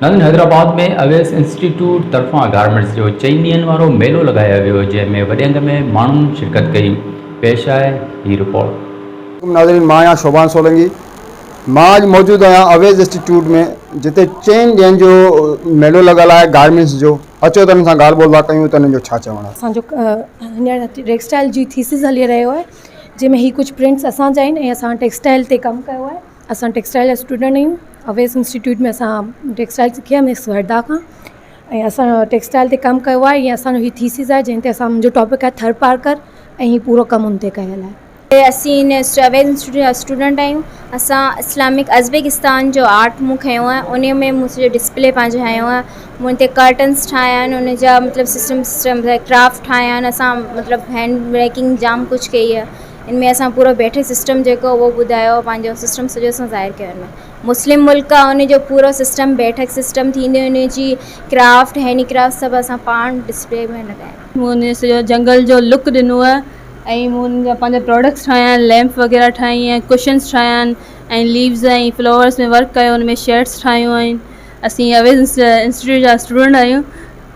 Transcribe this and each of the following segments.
नाज़रीन, हैदराबाद में अवेस इंस्टीट्यूट तरफ़ां गारमेंट्स जो 4 ॾींहंनि वारो मेलो लगाया वियो, जंहिंमें वॾे अंग में माण्हुनि शिरकत कई। पेश आहे ही रिपोर्ट। नाज़रीन, मां आहियां शोभान सोलंकी। मां अॼु मौजूदु आहियां अवेस इंस्टीट्यूट में, जिते 4 ॾींहंनि जो मेलो लॻल आहे गारमेंट्स जो। अचो त हिन सां ॻाल्हि ॿोल था कयूं त हिननि जो छा चवणु आहे। असांजो हींअर टेक्सटाइल जी थीसिस हली रहियो आहे, जंहिंमें ही कुझु प्रिंट्स असांजा आहिनि ऐं असां टेक्सटाइल ते कमु कयो आहे। असां टेक्सटाइल जा स्टूडेंट आहियूं। अवेस इंस्टीट्यूट में असां टेक्सटाइल सिखी आहे मिस वर्धा खां, ऐं असां टेक्सटाइल ते कमु कयो आहे। ईअं असांजो ही थीसिस आहे, जंहिं ते मुंहिंजो टॉपिक आहे थर्ड पार्कर, ऐं ही पूरो कमु उन ते कयल आहे। असीं अवेस इंस्टीट्यूट जा स्टूडेंट आहियूं। असां इस्लामिक अज़बेकिस्तान जो आर्ट मूं खयो आहे, उन में मूं सॼो डिस्प्ले पंहिंजो हयो आहे। मूं ते कर्टन्स ठाहिया आहिनि, उन जा मतिलबु सिस्टम क्राफ्ट ठाहिया आहिनि। असां मतिलबु हैंड मेकिंग जाम कुझु कई आहे। इनमें असां पूरो बैठे सिस्टम जेको उहो ॿुधायो, पंहिंजो सिस्टम सॼो असां ज़ाहिर कयो। हिन में मुस्लिम मुल्क आहे, उन जो पूरो सिस्टम बैठक सिस्टम थींदी, उन जी क्राफ्ट हैंडीक्राफ्ट सभु असां पाण डिस्प्ले में लॻाया। मूं उन सॼो जंगल जो लुक ॾिनो आहे, ऐं मूं उन जा पंहिंजा प्रोडक्ट्स ठाहिया आहिनि, लैम्प वग़ैरह ठाही आहिनि, कुशन्स ठाहिया आहिनि, ऐं लीव्स ऐं फ्लावर्स में वर्क कयो, उन में शेड्स ठाहियूं आहिनि। असीं अवेस इंस्टीट्यूट जा स्टूडेंट आहियूं,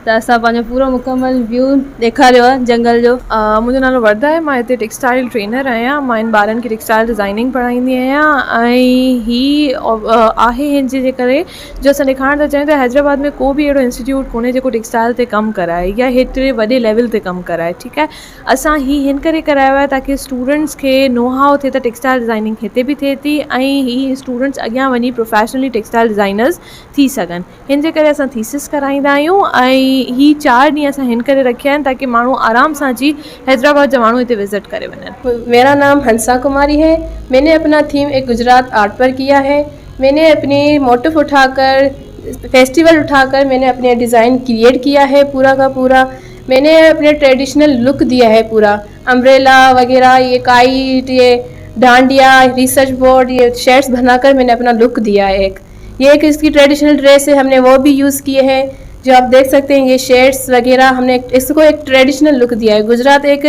त असां पंहिंजो पूरो मुकमल व्यू ॾेखारियो आहे जंगल जो। मुंहिंजो नालो वर्धा आहे। मां हिते टेक्सटाइल ट्रेनर आहियां। मां इन ॿारनि खे टेक्सटाइल डिज़ाइनिंग पढ़ाईंदी आहियां, ऐं ही आहे हिन जे करे जो असां ॾेखारणु था चाहियूं त हैदराबाद में को बि अहिड़ो इंस्टीट्यूट कोन्हे जेको टेक्सटाइल ते कमु कराए या हेतिरे वॾे लेवल ते कमु कराए। ठीकु आहे, असां ही हिन करे करायो आहे ताकी स्टूडेंट्स खे नो हाउ थिए त टेक्सटाइल डिज़ाइनिंग हिते बि थिए थी, ऐं ही स्टूडेंट्स अॻियां वञी प्रोफेशनली टेक्सटाइल डिज़ाइनर्स थी सघनि। हिन जे करे असां थीसिस कराईंदा आहियूं, ऐं ही 4 ॾींहं असां हिन करे रखिया आहिनि ताकी माण्हू आराम सां अची हैदराबाद जा माण्हू हिते विज़िट करे वञनि। मेरा नाम हंसा कुमारी है। मैंने अपना थीम एक गुजरात आर्ट पर किया है। मैंने अपनी मोटिव उठाकर, फेस्टिवल उठाकर मैंने अपने डिज़ाइन क्रिएट किया है पूरा का पूरा। मैंने अपने ट्रेडिशनल लुक दिया है पूरा, अम्ब्रेला वगैरह, ये काइट, ये डांडिया, रिसर्च बोर्ड, ये शेड्स बनाकर मैंने अपना लुक दिया है। ये एक इसकी ट्रेडिशनल ड्रेस है, हमने वो भी यूज़ किए हैं, जो आप देख सकते हैं। ये शेड्स वगैरह हमने इसको एक ट्रेडिशनल लुक दिया है। गुजरात एक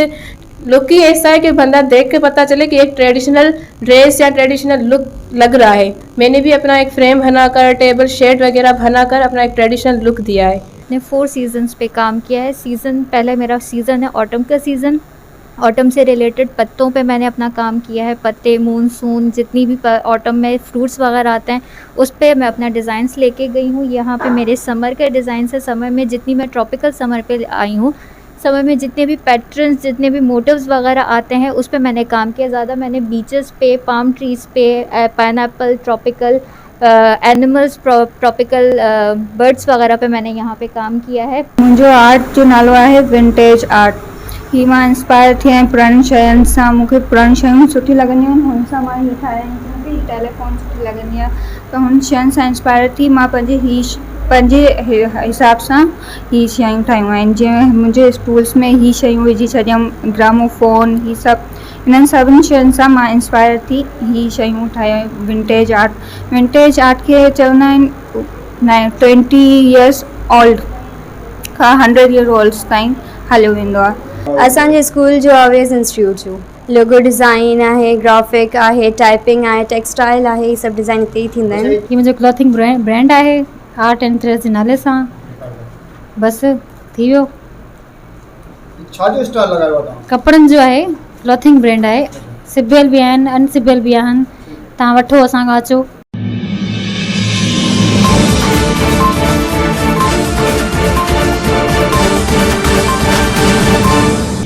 लुक ही ऐसा है कि बंदा देख के पता चले कि एक ट्रेडिशनल ड्रेस या ट्रेडिशनल लुक लग रहा है। मैंने भी अपना एक फ्रेम बनाकर, टेबल शेड वगैरह बनाकर अपना एक ट्रेडिशनल लुक दिया है। मैंने 4 सीजन्स पे काम किया है। पहले मेरा सीज़न है ऑटम का सीज़न। ऑटम से रिलेटेड पत्तों पे मैंने अपना काम किया है। पत्ते, मूनसून, जितनी भी ऑटम में फ्रूट्स वगैरह आते हैं, उस पे मैं अपना डिज़ाइंस लेके गई हूँ। यहाँ पे मेरे समर के डिज़ाइन है। समर में जितनी मैं ट्रॉपिकल समर पे आई हूँ, समर में जितने भी पैटर्न्स, जितने भी मोटिव्स वगैरह आते हैं, उस पे मैंने काम किया। ज़्यादा मैंने बीचेस पे, पाम ट्रीज़ पे, pineapple, tropical animals, tropical birds वगैरह पे मैंने यहाँ पे काम किया है। मुंहिंजो आर्ट जो नालो आहे विंटेज आर्ट। ही मां इंस्पायर थी आहियां पुराणी शयुनि सां। मूंखे पुराणी शयूं सुठी लॻंदियूं आहिनि, हुन सां मां ही ठाहिया आहिनि। मूंखे ही टेलीफोन सुठी लॻंदी आहे, त हुन शयुनि सां इंस्पायर थी मां पंहिंजे हिसाब सां ही शयूं ठाहियूं आहिनि। जीअं मुंहिंजे स्टूल्स में ही शयूं विझी छॾियमि, ग्रामोफोन, ही सभु। इन्हनि सभिनी शयुनि सां मां इंस्पायर थी ही शयूं ठाहियूं। विंटेज आर्ट खे चवंदा आहिनि 20 इयर्स ओल्ड खां 100 ईयर ओल्ड्स ताईं हलियो वेंदो आहे। असांजे स्कूल जो अवेस इंस्टीट्यूट जो लोगो डिज़ाइन आहे, ग्राफिक आहे, टाइपिंग आहे, टेक्सटाइल आहे, ही सभु डिज़ाइन हिते ई थींदा आहिनि। ही मुंहिंजो क्लॉथिंग ब्रांड आहे, आर्ट एंड थ्रेड्स जे नाले सां। बसि थी वियो। छा जो स्टाइल लॻायो आहे तव्हां? कपिड़नि जो आहे, क्लॉथिंग ब्रांड आहे। सिबियल बि आहिनि, अनसिबियल बि आहिनि। तव्हां वठो, असां खां अचो।